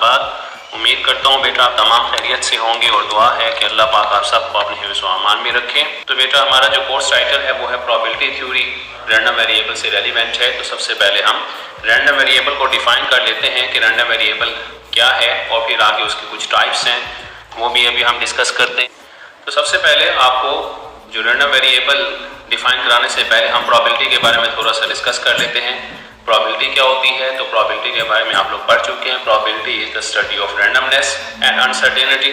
मुबारकबाद। उम्मीद करता हूँ बेटा आप तमाम खैरियत से होंगे और दुआ है कि अल्लाह पाक आप सबको अपने हिफ्ज़ व अमान में रखें। तो बेटा हमारा जो कोर्स टाइटल है वो है प्रोबेबिलिटी थ्योरी रैंडम वेरिएबल से रेलिवेंट है। तो सबसे पहले हम रैंडम वेरिएबल को डिफ़ाइन कर लेते हैं कि रैंडम वेरिएबल क्या है और फिर आगे उसके कुछ टाइप्स हैं वो भी अभी हम डिस्कस करते हैं। तो सबसे पहले आपको जो रैंडम वेरिएबल डिफ़ाइन कराने से पहले हम प्रोबेबिलिटी के बारे में थोड़ा सा डिस्कस कर लेते हैं। प्रोबेबिलिटी क्या होती है? तो प्रोबेबिलिटी के बारे में आप लोग पढ़ चुके हैं। Probability is the study of randomness and uncertainty.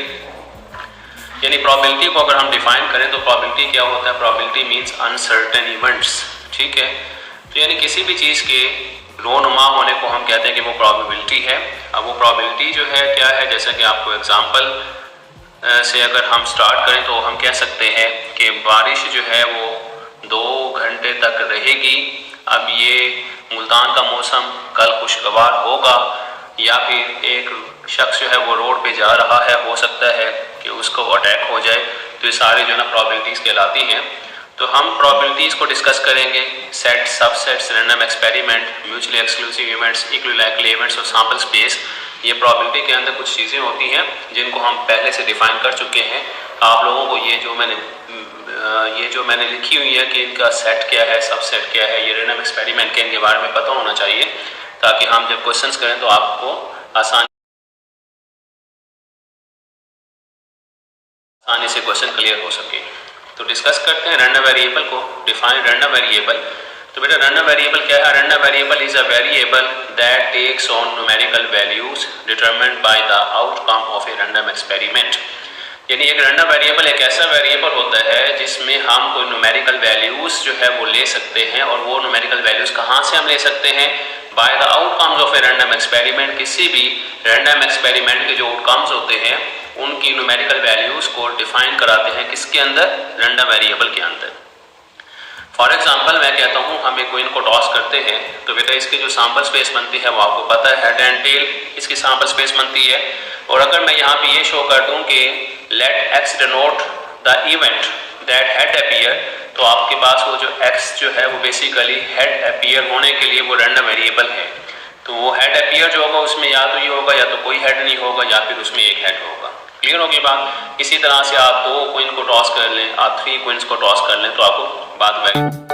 यानी प्रोबेबिलिटी को अगर हम डिफाइन करें तो प्रोबेबिलिटी क्या होता है? Probability means uncertain events. ठीक है, तो यानी किसी भी चीज़ के रोनुमा होने को हम कहते हैं कि वो प्रोबेबिलिटी है। अब वो प्रोबेबिलिटी जो है क्या है, जैसे कि आपको एग्जाम्पल से अगर हम स्टार्ट करें तो हम कह सकते हैं कि बारिश जो है वो 2 घंटे तक रहेगी। अब ये मुल्तान का मौसम कल खुशगवार होगा, या फिर एक शख्स जो है वो रोड पे जा रहा है, हो सकता है कि उसको अटैक हो जाए। तो ये सारी जो है ना प्रोबेबिलिटीज़ कहलाती हैं। तो हम प्रोबेबिलिटीज़ को डिस्कस करेंगे। Set, subsets, random experiment, mutually exclusive events, equilateral events और सैंपल स्पेस। ये प्रोबेबिलिटी के अंदर कुछ चीज़ें होती हैं जिनको हम पहले से डिफ़ाइन कर चुके हैं। आप लोगों को ये जो मैंने लिखी हुई है कि इनका सेट क्या है, सबसेट क्या है, ये रैंडम एक्सपेरिमेंट के इनके बारे में पता होना चाहिए, ताकि हम जब क्वेश्चंस करें तो आपको आसानी से क्वेश्चन क्लियर हो सके। तो डिस्कस करते हैं रैंडम वेरिएबल को। Define random variable. तो बेटा रैंडम वेरिएबल क्या है? Random variable is a variable that takes on numerical values determined by the outcome of a random experiment. यानी एक रैंडम वेरिएबल एक ऐसा वेरिएबल होता है जिसमें हम कोई न्यूमेरिकल वैल्यूज जो है वो ले सकते हैं। और वो न्यूमेरिकल वैल्यूज कहाँ से हम ले सकते हैं? By the outcomes of a random experiment. किसी भी रैंडम एक्सपेरिमेंट के जो आउटकम्स होते हैं उनकी न्यूमेरिकल वैल्यूज को डिफाइन कराते हैं किसके अंदर? रैंडम वेरिएबल के अंदर। फॉर एग्जाम्पल मैं कहता हूँ हम एक कोइन को टॉस करते हैं, तो बेटा इसकी जो सैंपल स्पेस बनती है वो आपको पता है, हेड एंड टेल इसकी सैंपल स्पेस बनती है। और अगर मैं यहाँ पे ये शो कर दूँ कि let X denote the event that head appear, तो आपके पास वो जो एक्स जो है वो बेसिकली हेड अपीयर होने के लिए वो रैंडम वेरिएबल है। तो वो हेड अपीयर जो होगा उसमें या तो ये होगा या तो कोई हेड नहीं होगा या फिर उसमें एक हेड होगा। क्लियर होगी बात? इसी तरह से आप 2 कोइन को टॉस कर लें, आप 3 कोइंस को टॉस कर लें तो आपको बात